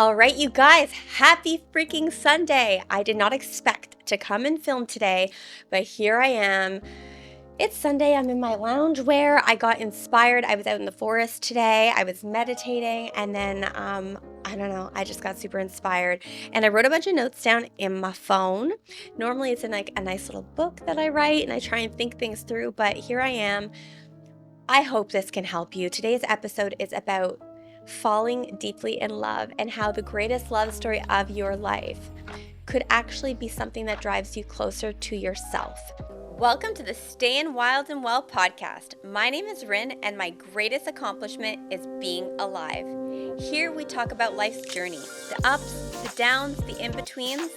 All right, you guys, happy freaking Sunday. I did not expect to come and film today, but here I am. It's Sunday. I'm in my loungewear. I got inspired. I was out in the forest today. I was meditating, and then I don't know, I just got super inspired. And I wrote a bunch of notes down in my phone. Normally it's in like a nice little book that I write and I try and think things through, but here I am. I hope this can help you. Today's episode is about falling deeply in love and how the greatest love story of your life could actually be something that drives you closer to yourself. Welcome to the Stayin' Wild and Well podcast. My name is Rin, and my greatest accomplishment is being alive. Here we talk about life's journey, the ups, the downs, the in-betweens,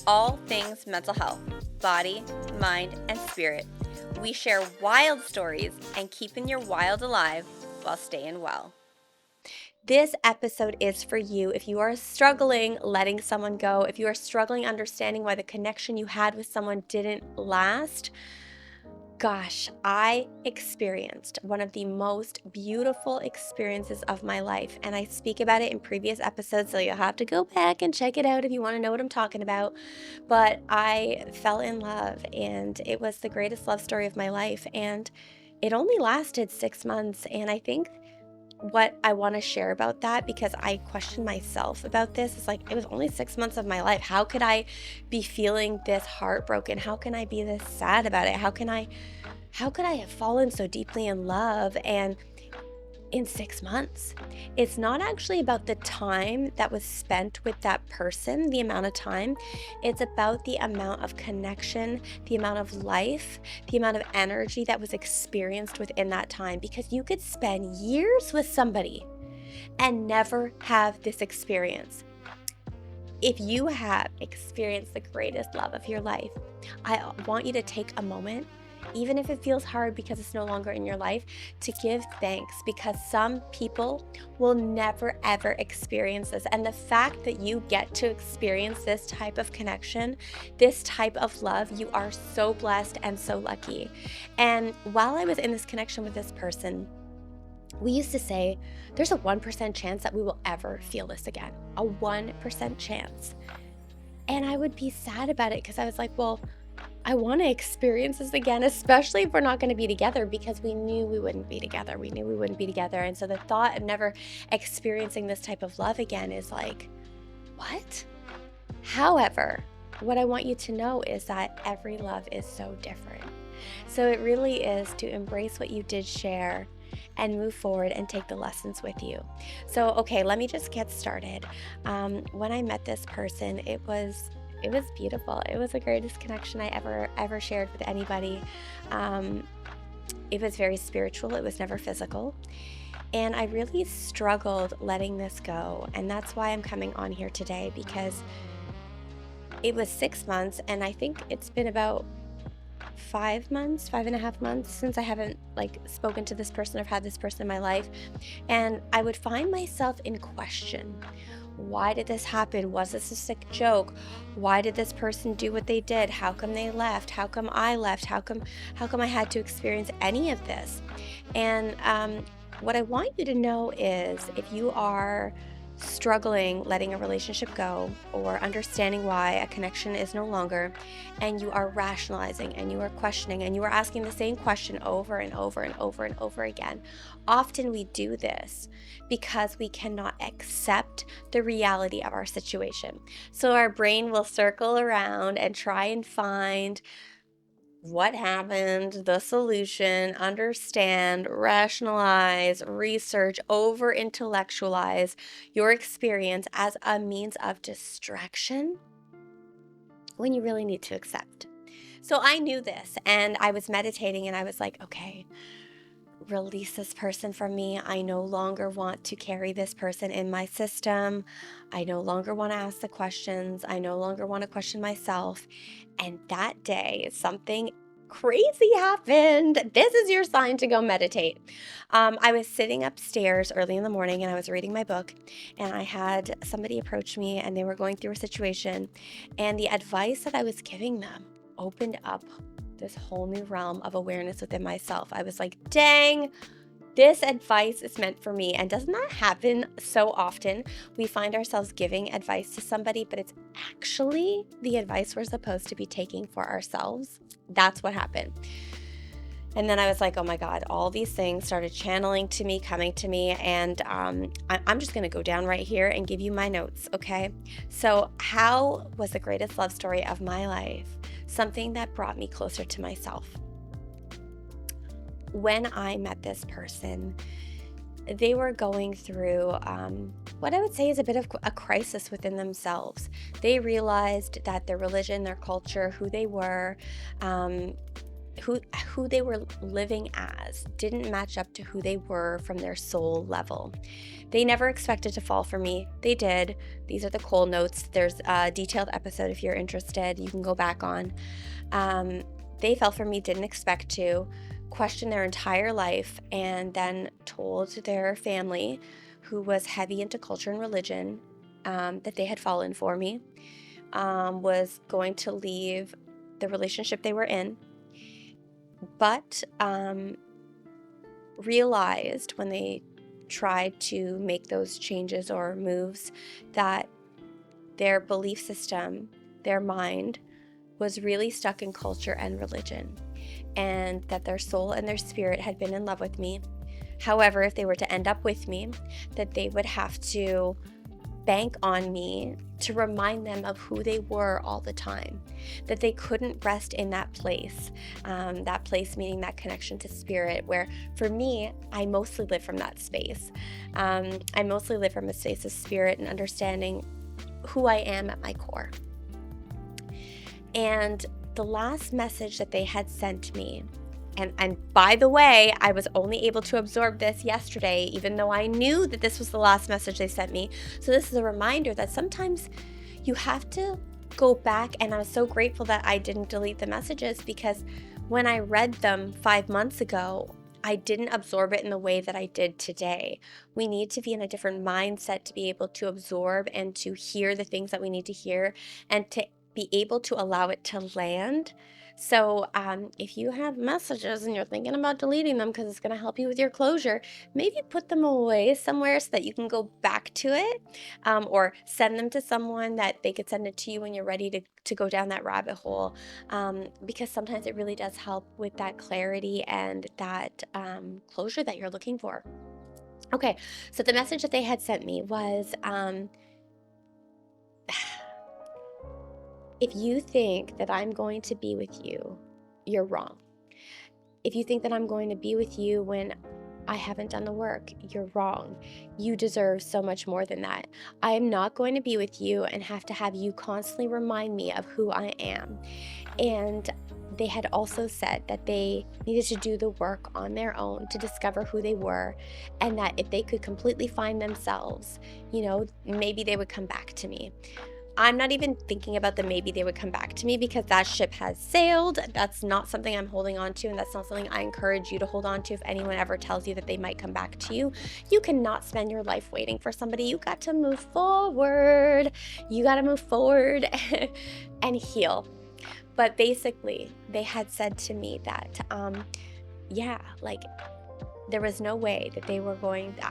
all things mental health, body, mind, and spirit. We share wild stories and keeping your wild alive while staying well. This episode is for you if you are struggling letting someone go, if you are struggling understanding why the connection you had with someone didn't last. Gosh, I experienced one of the most beautiful experiences of my life, and I speak about it in previous episodes, so you'll have to go back and check it out if you want to know what I'm talking about. But I fell in love, and it was the greatest love story of my life, and it only lasted 6 months, and I think what I want to share about that, because I questioned myself about this, is like, it was only 6 months of my life. How could I be feeling this heartbroken? How can I be this sad about it? How could I have fallen so deeply in love and in 6 months? It's not actually about the time that was spent with that person, the amount of time. It's about the amount of connection, the amount of life, the amount of energy that was experienced within that time. Because you could spend years with somebody and never have this experience. If you have experienced the greatest love of your life, I want you to take a moment, even if it feels hard because it's no longer in your life, to give thanks, because some people will never ever experience this. And the fact that you get to experience this type of connection, this type of love, you are so blessed and so lucky. And while I was in this connection with this person, we used to say there's a 1% chance that we will ever feel this again, a 1% chance. And I would be sad about it because I was like, well, I want to experience this again, especially if we're not going to be together, because we knew we wouldn't be together. We knew we wouldn't be together. And so the thought of never experiencing this type of love again is like, what? However, what I want you to know is that every love is so different. So it really is to embrace what you did share and move forward and take the lessons with you. So, okay, let me just get started. When I met this person, it was beautiful. It was the greatest connection I ever shared with anybody. It was very spiritual. It was never physical. And I really struggled letting this go. And that's why I'm coming on here today, because it was 6 months, and I think it's been about 5.5 months since I haven't spoken to this person or had this person in my life. And I would find myself in question. Why did this happen? Was this a sick joke? Why did this person do what they did? How come they left? How come I left? How come I had to experience any of this? And what I want you to know is, if you are struggling letting a relationship go, or understanding why a connection is no longer, and you are rationalizing and you are questioning and you are asking the same question over and over and over and over again, often we do this because we cannot accept the reality of our situation. So our brain will circle around and try and find what happened, the solution, understand, rationalize, research, over intellectualize your experience as a means of distraction when you really need to accept. So I knew this, and I was meditating, and I was like, okay, release this person from me. I no longer want to carry this person in my system. I no longer want to ask the questions. I no longer want to question myself. And that day, something crazy happened. This is your sign to go meditate. I was sitting upstairs early in the morning, and I was reading my book, and I had somebody approach me, and they were going through a situation, and the advice that I was giving them opened up this whole new realm of awareness within myself. I was like, dang, This advice is meant for me. And doesn't that happen so often? We find ourselves giving advice to somebody, but it's actually the advice we're supposed to be taking for ourselves. That's what happened. And then I was like, oh my God, all these things started channeling to me, coming to me. And I'm just going to go down right here and give you my notes, okay? So how was the greatest love story of my life something that brought me closer to myself? When I met this person, they were going through what I would say is a bit of a crisis within themselves. They realized that their religion, their culture, who they were, who they were living as didn't match up to who they were from their soul level. They never expected to fall for me. They did. These are the Cole notes. There's a detailed episode if you're interested. You can go back on. They fell for me, didn't expect to, questioned their entire life, and then told their family, who was heavy into culture and religion, that they had fallen for me, was going to leave the relationship they were in, but realized when they tried to make those changes or moves that their belief system, their mind, was really stuck in culture and religion, and that their soul and their spirit had been in love with me. However, if they were to end up with me, that they would have to bank on me to remind them of who they were all the time, that they couldn't rest in that place meaning that connection to spirit, where for me, I mostly live from that space. I mostly live from a space of spirit and understanding who I am at my core. And the last message that they had sent me, and by the way, I was only able to absorb this yesterday, even though I knew that this was the last message they sent me. So this is a reminder that sometimes you have to go back, and I was so grateful that I didn't delete the messages, because when I read them 5 months ago, I didn't absorb it in the way that I did today. We need to be in a different mindset to be able to absorb and to hear the things that we need to hear, and to be able to allow it to land. So if you have messages and you're thinking about deleting them because it's going to help you with your closure, maybe put them away somewhere so that you can go back to it, or send them to someone that they could send it to you when you're ready to go down that rabbit hole, because sometimes it really does help with that clarity and that closure that you're looking for. Okay, so the message that they had sent me was, if you think that I'm going to be with you, you're wrong. If you think that I'm going to be with you when I haven't done the work, you're wrong. You deserve so much more than that. I am not going to be with you and have to have you constantly remind me of who I am. And they had also said that they needed to do the work on their own to discover who they were, and that if they could completely find themselves, maybe they would come back to me. I'm not even thinking about the maybe they would come back to me, because that ship has sailed. That's not something I'm holding on to, and that's not something I encourage you to hold on to. If anyone ever tells you that they might come back to you, you cannot spend your life waiting for somebody. You got to move forward. You got to move forward and heal. But basically, they had said to me that, there was no way that they were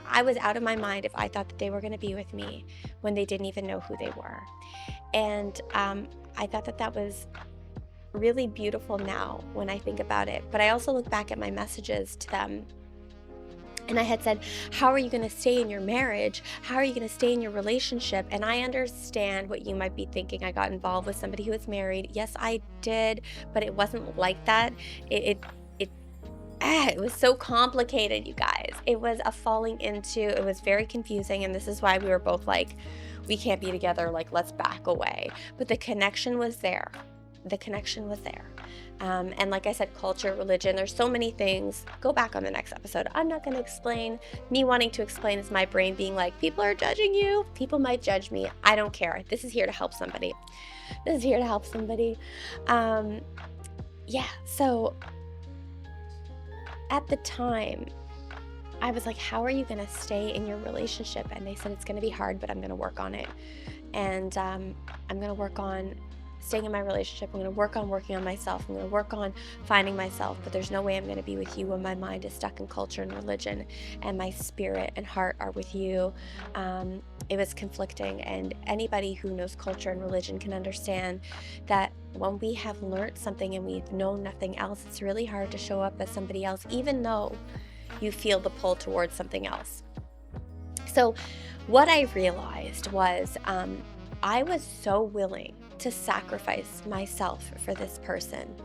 I was out of my mind if I thought that they were going to be with me when they didn't even know who they were. And I thought that was really beautiful now when I think about it. But I also look back at my messages to them, and I had said, how are you going to stay in your marriage? How are you going to stay in your relationship? And I understand what you might be thinking. I got involved with somebody who was married. Yes, I did, but it wasn't like that. It was so complicated, you guys. It was a falling into, it was very confusing, and this is why we were both like, we can't be together, like, let's back away. But the connection was there. And like I said, culture, religion, there's so many things. Go back on the next episode. I'm not going to explain. Me wanting to explain is my brain being like, people are judging you. People might judge me. I don't care. This is here to help somebody. So at the time, I was like, how are you going to stay in your relationship? And they said, it's going to be hard, but I'm going to work on it. And I'm going to work on staying in my relationship. I'm going to work on working on myself. I'm going to work on finding myself, but there's no way I'm going to be with you when my mind is stuck in culture and religion and my spirit and heart are with you. It was conflicting, and anybody who knows culture and religion can understand that when we have learned something and we've known nothing else, it's really hard to show up as somebody else, even though you feel the pull towards something else. So what I realized was I was so willing to sacrifice myself for this person.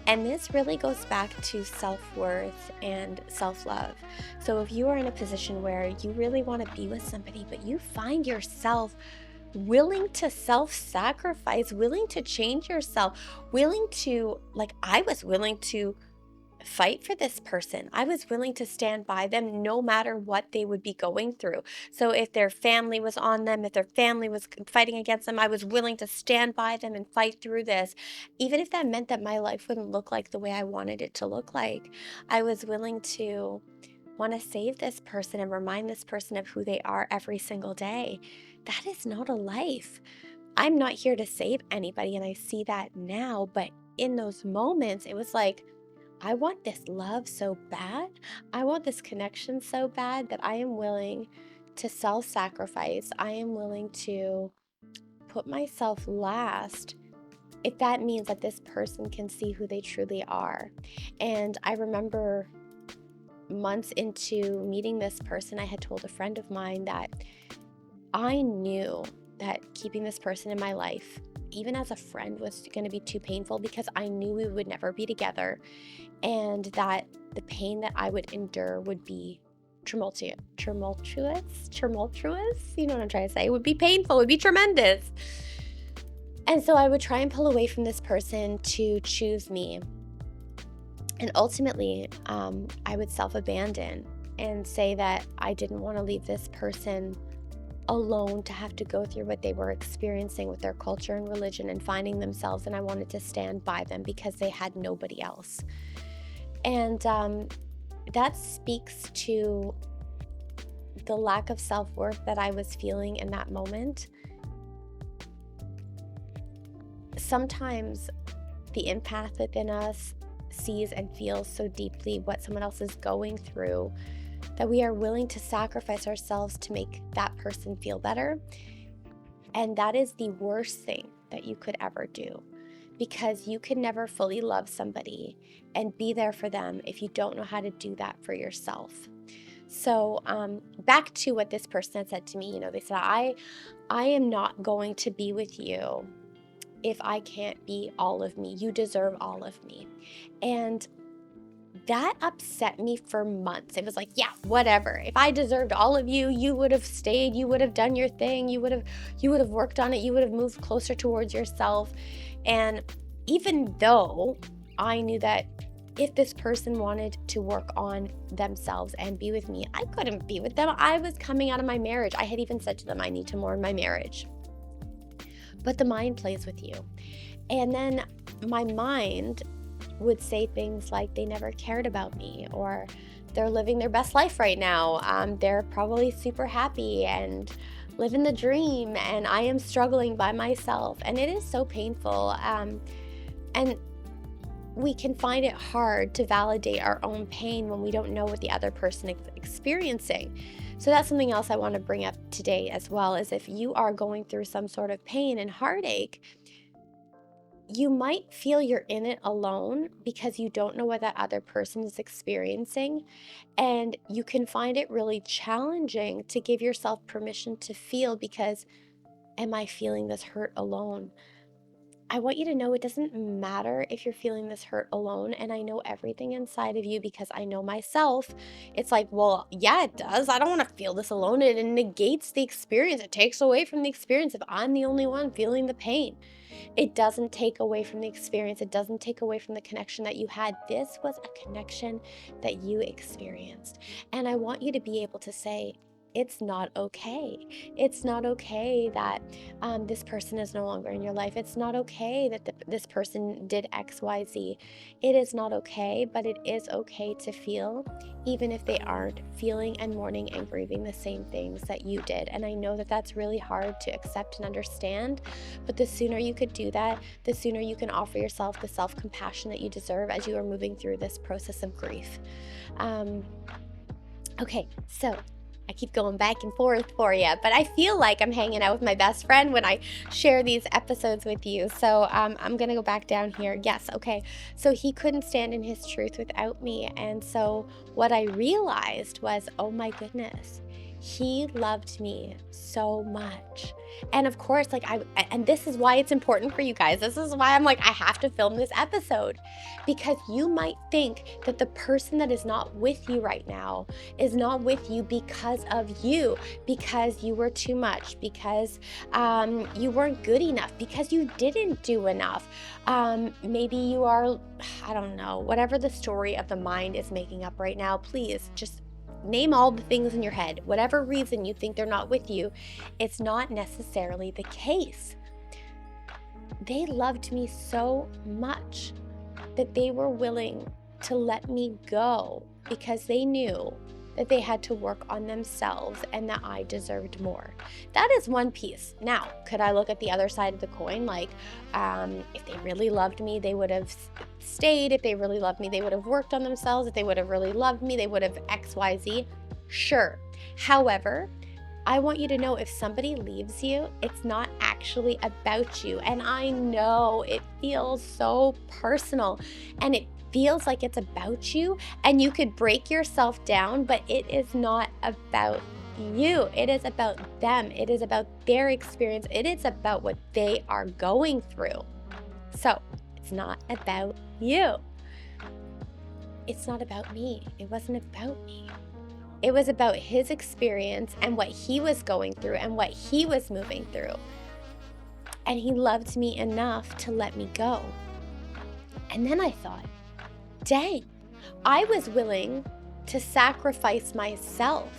And this really goes back to self-worth and self-love. So if you are in a position where you really want to be with somebody, but you find yourself willing to self-sacrifice, willing to change yourself, willing to, like I was willing to fight for this person. I was willing to stand by them no matter what they would be going through. So if their family was on them, if their family was fighting against them, I was willing to stand by them and fight through this. Even if that meant that my life wouldn't look like the way I wanted it to look like, I was willing to want to save this person and remind this person of who they are every single day. That is not a life. I'm not here to save anybody, and I see that now, but in those moments, it was like, I want this love so bad. I want this connection so bad that I am willing to self-sacrifice. I am willing to put myself last if that means that this person can see who they truly are. And I remember months into meeting this person, I had told a friend of mine that I knew that keeping this person in my life, even as a friend, was going to be too painful because I knew we would never be together, and that the pain that I would endure would be tumultuous, you know what I'm trying to say? It would be painful, it would be tremendous. And so I would try and pull away from this person to choose me. And ultimately, I would self-abandon and say that I didn't want to leave this person alone to have to go through what they were experiencing with their culture and religion and finding themselves, and I wanted to stand by them because they had nobody else. And that speaks to the lack of self-worth that I was feeling in that moment. Sometimes the empath within us sees and feels so deeply what someone else is going through that we are willing to sacrifice ourselves to make that person feel better. And that is the worst thing that you could ever do, because you can never fully love somebody and be there for them if you don't know how to do that for yourself. So back to what this person had said to me, they said, I am not going to be with you if I can't be all of me. You deserve all of me. And that upset me for months. It was like, yeah, whatever. If I deserved all of you, you would have stayed, you would have done your thing, you would have worked on it, you would have moved closer towards yourself. And even though I knew that if this person wanted to work on themselves and be with me, I couldn't be with them. I was coming out of my marriage. I had even said to them, I need to mourn my marriage. But the mind plays with you. And then my mind would say things like they never cared about me, or they're living their best life right now. They're probably super happy and living the dream, and I am struggling by myself. And it is so painful. And we can find it hard to validate our own pain when we don't know what the other person is experiencing. So that's something else I want to bring up today as well, is if you are going through some sort of pain and heartache, you might feel you're in it alone because you don't know what that other person is experiencing. And you can find it really challenging to give yourself permission to feel, because am I feeling this hurt alone? I want you to know it doesn't matter if you're feeling this hurt alone. And I know everything inside of you because I know myself. It's like, well, yeah, it does. I don't want to feel this alone. It negates the experience. It takes away from the experience if I'm the only one feeling the pain. It doesn't take away from the experience. It doesn't take away from the connection that you had. This was a connection that you experienced. And I want you to be able to say, it's not okay. It's not okay that this person is no longer in your life. It's not okay that this person did XYZ. It is not okay, but it is okay to feel, even if they aren't feeling and mourning and grieving the same things that you did. And I know that that's really hard to accept and understand, but the sooner you could do that, the sooner you can offer yourself the self-compassion that you deserve as you are moving through this process of grief. Okay, so I keep going back and forth for you, but I feel like I'm hanging out with my best friend when I share these episodes with you. So I'm going to go back down here. Yes, okay. So he couldn't stand in his truth without me. And so what I realized was, oh my goodness, he loved me so much. And of course, and this is why it's important for you guys. This is why I'm like, I have to film this episode, because you might think that the person that is not with you right now is not with you because of you, because you were too much, because you weren't good enough, because you didn't do enough. Maybe you are, I don't know, whatever the story of the mind is making up right now. Please just name all the things in your head. Whatever reason you think they're not with you, it's not necessarily the case. They loved me so much that they were willing to let me go because they knew that they had to work on themselves and that I deserved more. That is one piece. Now, could I look at the other side of the coin? Like, if they really loved me, they would have stayed. If they really loved me, they would have worked on themselves. If they would have really loved me, they would have XYZ. Sure. However, I want you to know, if somebody leaves you, it's not actually about you. And I know it feels so personal, and it feels like it's about you, and you could break yourself down, but it is not about you. It is about them. It is about their experience. It is about what they are going through. So it's not about you. It's not about me. It wasn't about me. It was about his experience and what he was going through and what he was moving through. And he loved me enough to let me go. And then I thought, dang, I was willing to sacrifice myself,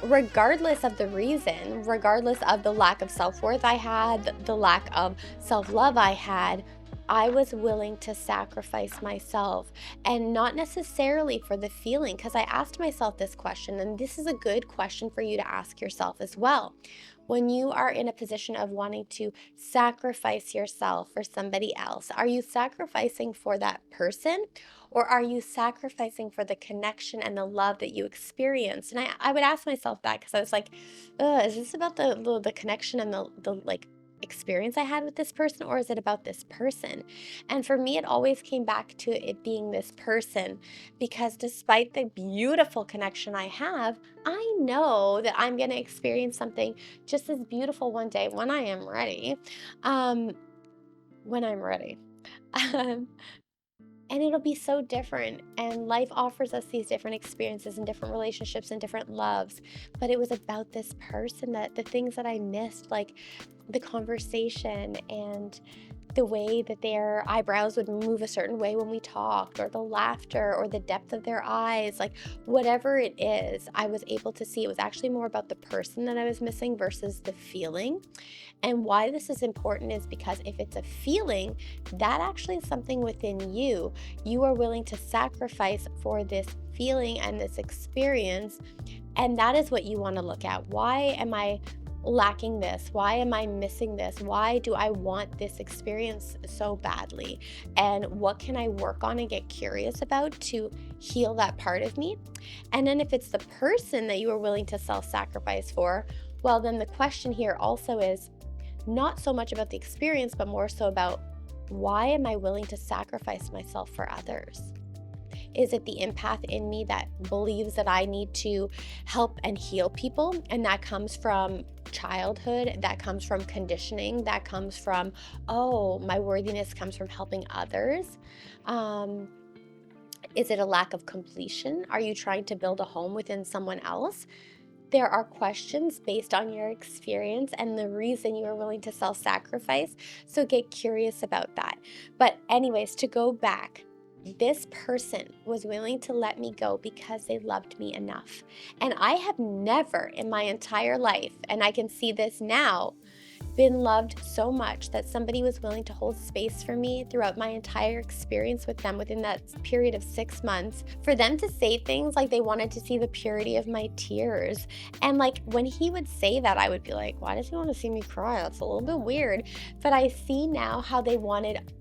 regardless of the reason, regardless of the lack of self-worth I had, the lack of self-love I had. I was willing to sacrifice myself, and not necessarily for the feeling, because I asked myself this question, and this is a good question for you to ask yourself as well. When you are in a position of wanting to sacrifice yourself for somebody else, are you sacrificing for that person, or are you sacrificing for the connection and the love that you experienced? And I would ask myself that, because I was like, is this about the connection and the experience I had with this person, or is it about this person? And for me, it always came back to it being this person, because despite the beautiful connection I have, I know that I'm going to experience something just as beautiful one day when I am ready. When I'm ready. Um, and it'll be so different. And life offers us these different experiences and different relationships and different loves. But it was about this person, that the things that I missed, like the conversation and the way that their eyebrows would move a certain way when we talked, or the laughter, or the depth of their eyes, like whatever it is, I was able to see it was actually more about the person that I was missing versus the feeling. And why this is important is because if it's a feeling, that actually is something within you. You are willing to sacrifice for this feeling and this experience. And that is what you want to look at. Why am I lacking this? Why am I missing this? Why do I want this experience so badly? And what can I work on and get curious about to heal that part of me? And then if it's the person that you are willing to self-sacrifice for, well, then the question here also is not so much about the experience, but more so about, why am I willing to sacrifice myself for others? Is it the empath in me that believes that I need to help and heal people? And that comes from childhood, that comes from conditioning, that comes from, oh, my worthiness comes from helping others. Is it a lack of completion? Are you trying to build a home within someone else? There are questions based on your experience and the reason you are willing to self-sacrifice. So get curious about that. But anyways, to go back, This person was willing to let me go because they loved me enough. And I have never in my entire life, and I can see this now, been loved so much that somebody was willing to hold space for me throughout my entire experience with them within that period of 6 months. For them to say things like they wanted to see the purity of my tears. And like when he would say that, I would be like, why does he want to see me cry? That's a little bit weird. But I see now how they wanted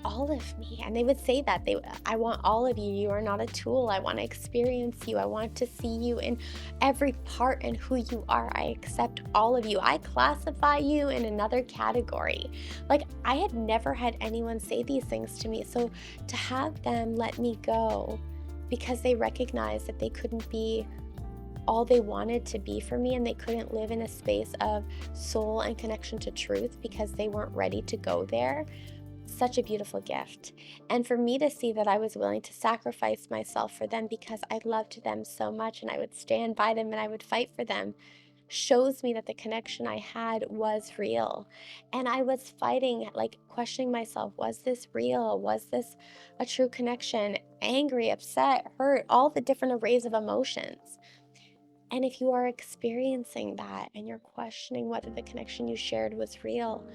all of me, and they would say that I want all of you. You are not a tool. I want to experience you. I want to see you in every part and who you are. I accept all of you. I classify you in another category. Like, I had never had anyone say these things to me. So to have them let me go because they recognized that they couldn't be all they wanted to be for me, and they couldn't live in a space of soul and connection to truth because they weren't ready to go there. Such a beautiful gift. And for me to see that I was willing to sacrifice myself for them because I loved them so much and I would stand by them and I would fight for them shows me that the connection I had was real. And I was fighting, like questioning myself, was this real? Was this a true connection? Angry, upset, hurt, all the different arrays of emotions. And if you are experiencing that and you're questioning whether the connection you shared was real,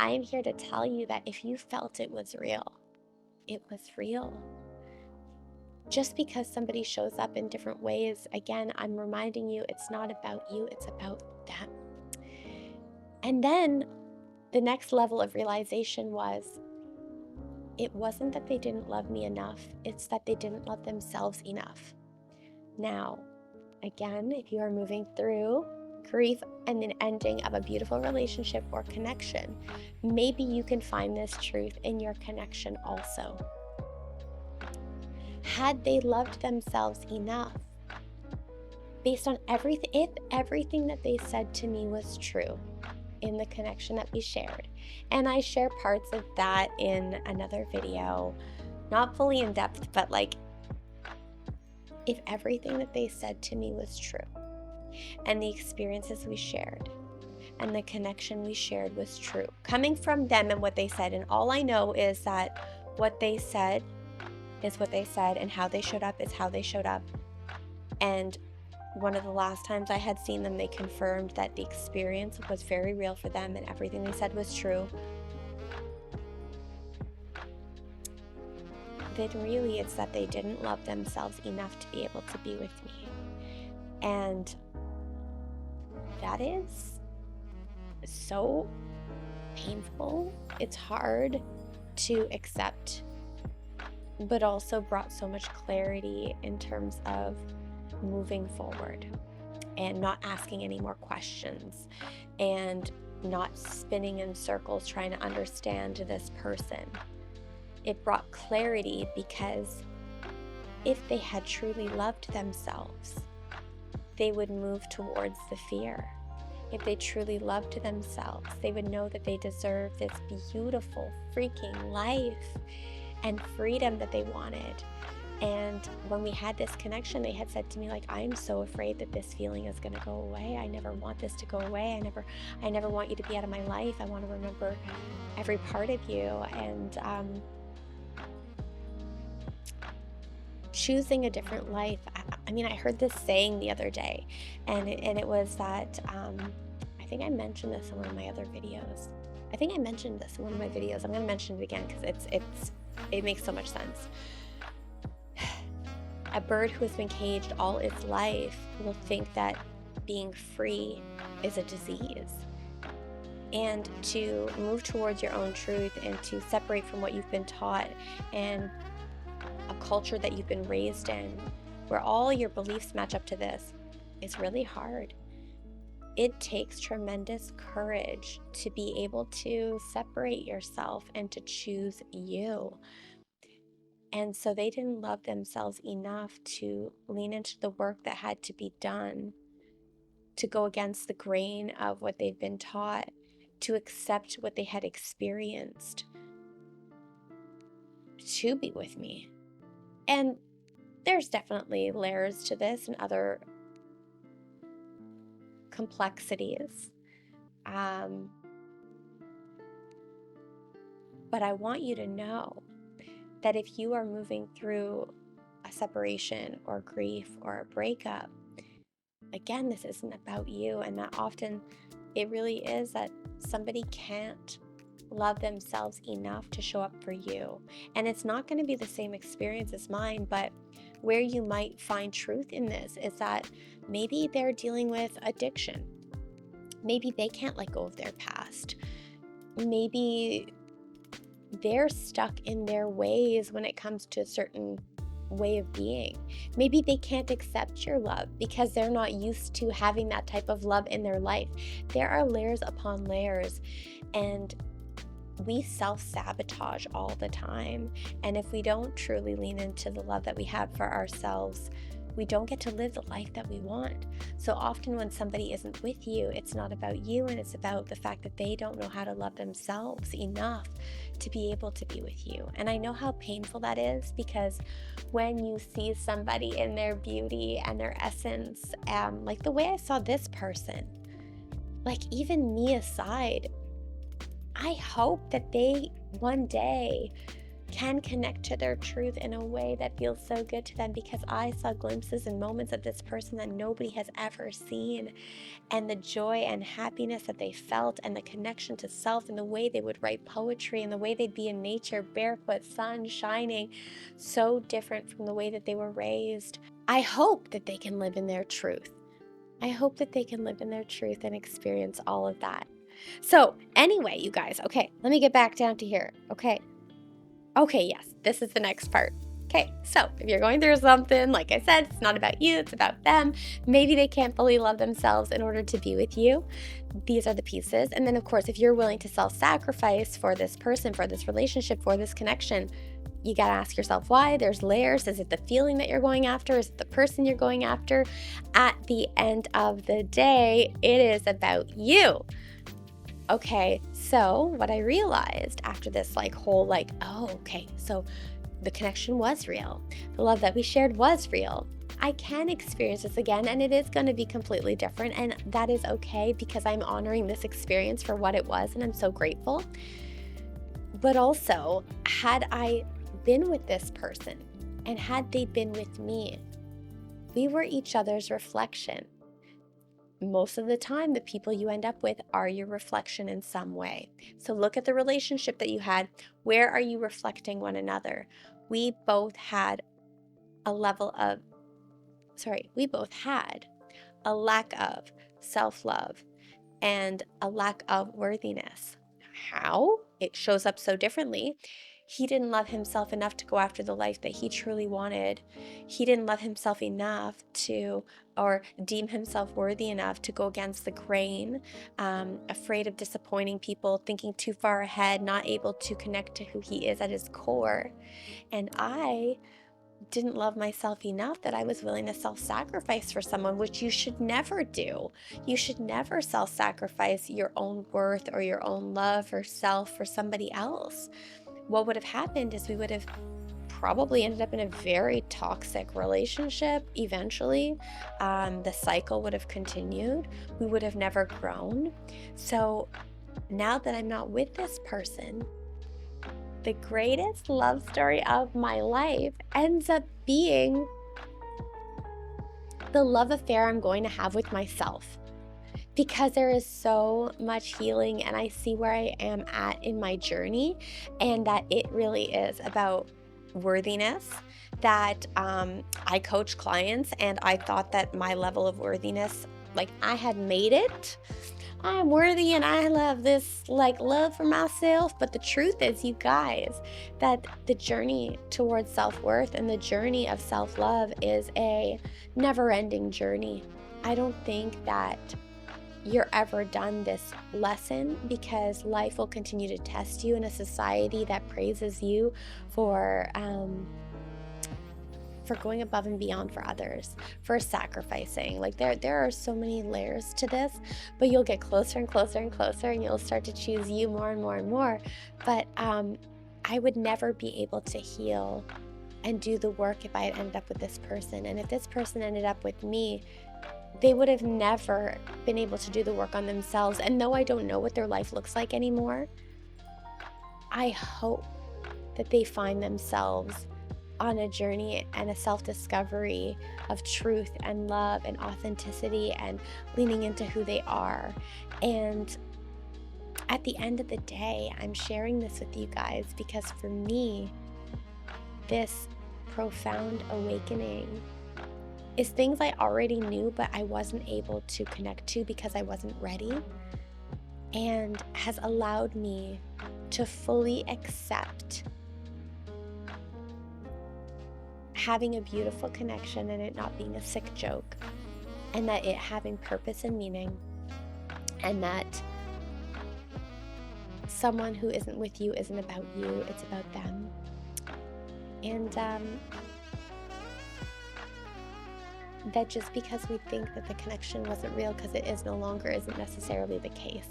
I am here to tell you that if you felt it was real, it was real. Just because somebody shows up in different ways, again, I'm reminding you it's not about you, it's about them. And then the next level of realization was it wasn't that they didn't love me enough, it's that they didn't love themselves enough. Now, again, if you are moving through grief and an ending of a beautiful relationship or connection, maybe you can find this truth in your connection also. Had they loved themselves enough, based on everything, if everything that they said to me was true in the connection that we shared, and I share parts of that in another video, not fully in depth, but like, if everything that they said to me was true, and the experiences we shared and the connection we shared was true, coming from them and what they said. And all I know is that what they said is what they said, and how they showed up is how they showed up. And one of the last times I had seen them, they confirmed that the experience was very real for them and everything they said was true. Then really it's that they didn't love themselves enough to be able to be with me. And that is so painful. It's hard to accept, but also brought so much clarity in terms of moving forward and not asking any more questions and not spinning in circles trying to understand this person. It brought clarity because if they had truly loved themselves, they would move towards the fear. If they truly loved themselves, they would know that they deserve this beautiful freaking life and freedom that they wanted. And when we had this connection, they had said to me, like, I am so afraid that this feeling is going to go away. I never want this to go away. I never want you to be out of my life. I want to remember every part of you. And choosing a different life. I mean, I heard this saying the other day, and it was that, I think I mentioned this in one of my other videos. I'm going to mention it again because it makes so much sense. A bird who has been caged all its life will think that being free is a disease. And to move towards your own truth and to separate from what you've been taught and a culture that you've been raised in, where all your beliefs match up to this, is really hard. It takes tremendous courage to be able to separate yourself and to choose you. And so they didn't love themselves enough to lean into the work that had to be done, to go against the grain of what they've been taught, to accept what they had experienced, to be with me. And there's definitely layers to this and other complexities. But I want you to know that if you are moving through a separation or grief or a breakup, again, this isn't about you, and that often it really is that somebody can't love themselves enough to show up for you. And it's not going to be the same experience as mine, but where you might find truth in this is that maybe they're dealing with addiction. Maybe they can't let go of their past. Maybe they're stuck in their ways when it comes to a certain way of being. Maybe they can't accept your love because they're not used to having that type of love in their life. There are layers upon layers, and we self-sabotage all the time. And if we don't truly lean into the love that we have for ourselves, we don't get to live the life that we want. So often when somebody isn't with you, it's not about you, and it's about the fact that they don't know how to love themselves enough to be able to be with you. And I know how painful that is, because when you see somebody in their beauty and their essence, like the way I saw this person, like even me aside, I hope that they one day can connect to their truth in a way that feels so good to them, because I saw glimpses and moments of this person that nobody has ever seen, and the joy and happiness that they felt, and the connection to self, and the way they would write poetry, and the way they'd be in nature, barefoot, sun shining, so different from the way that they were raised. I hope that they can live in their truth. I hope that they can live in their truth and experience all of that. So anyway, you guys, okay, let me get back down to here. Okay, yes, this is the next part. Okay, so if you're going through something, like I said, it's not about you, it's about them. Maybe they can't fully love themselves in order to be with you. These are the pieces. And then, of course, if you're willing to self-sacrifice for this person, for this relationship, for this connection, you got to ask yourself why. There's layers. Is it the feeling that you're going after? Is it the person you're going after? At the end of the day, it is about you. Okay, so what I realized after this so the connection was real. The love that we shared was real. I can experience this again, and it is going to be completely different, and that is okay, because I'm honoring this experience for what it was, and I'm so grateful. But also, had I been with this person, and had they been with me, we were each other's reflection. Most of the time, the people you end up with are your reflection in some way. So look at the relationship that you had. Where are you reflecting one another? We both had a lack of self-love and a lack of worthiness. How? It shows up so differently. He didn't love himself enough to go after the life that he truly wanted. He didn't love himself enough or deem himself worthy enough to go against the grain, afraid of disappointing people, thinking too far ahead, not able to connect to who he is at his core. And I didn't love myself enough that I was willing to self-sacrifice for someone, which you should never do. You should never self-sacrifice your own worth or your own love or self for somebody else. What would have happened is we would have probably ended up in a very toxic relationship eventually. The cycle would have continued. We would have never grown. So now that I'm not with this person, the greatest love story of my life ends up being the love affair I'm going to have with myself. Because there is so much healing, and I see where I am at in my journey, and that it really is about worthiness. That I coach clients, and I thought that my level of worthiness, like I had made it. I'm worthy and I love this love for myself. But the truth is, you guys, that the journey towards self-worth and the journey of self-love is a never-ending journey. I don't think that you're ever done this lesson, because life will continue to test you in a society that praises you for going above and beyond for others, for sacrificing. There are so many layers to this, but you'll get closer and closer and closer, and you'll start to choose you more and more and more. But I would never be able to heal and do the work if I had ended up with this person. And if this person ended up with me, they would have never been able to do the work on themselves. And though I don't know what their life looks like anymore, I hope that they find themselves on a journey and a self-discovery of truth and love and authenticity and leaning into who they are. And at the end of the day, I'm sharing this with you guys because for me, this profound awakening is things I already knew, but I wasn't able to connect to because I wasn't ready, and has allowed me to fully accept having a beautiful connection and it not being a sick joke, and that it having purpose and meaning, and that someone who isn't with you isn't about you, it's about them. And that just because we think that the connection wasn't real because it is no longer isn't necessarily the case.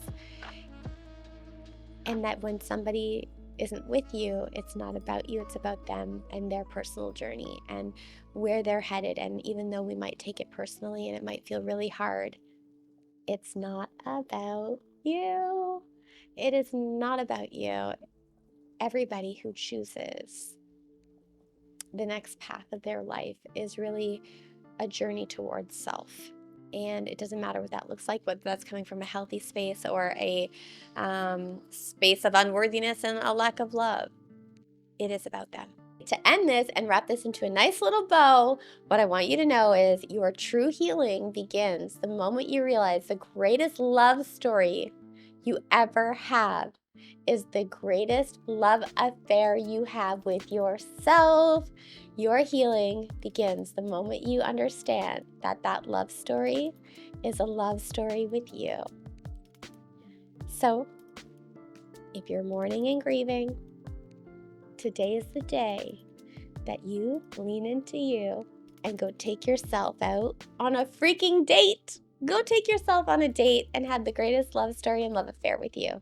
And that when somebody isn't with you, it's not about you, it's about them and their personal journey and where they're headed. And even though we might take it personally and it might feel really hard, it's not about you. It is not about you. Everybody who chooses the next path of their life is really a journey towards self. And it doesn't matter what that looks like, whether that's coming from a healthy space or a space of unworthiness and a lack of love. It is about them. To end this and wrap this into a nice little bow, what I want you to know is your true healing begins the moment you realize the greatest love story you ever have is the greatest love affair you have with yourself. Your healing begins the moment you understand that that love story is a love story with you. So, if you're mourning and grieving, today is the day that you lean into you and go take yourself out on a freaking date. Go take yourself on a date and have the greatest love story and love affair with you.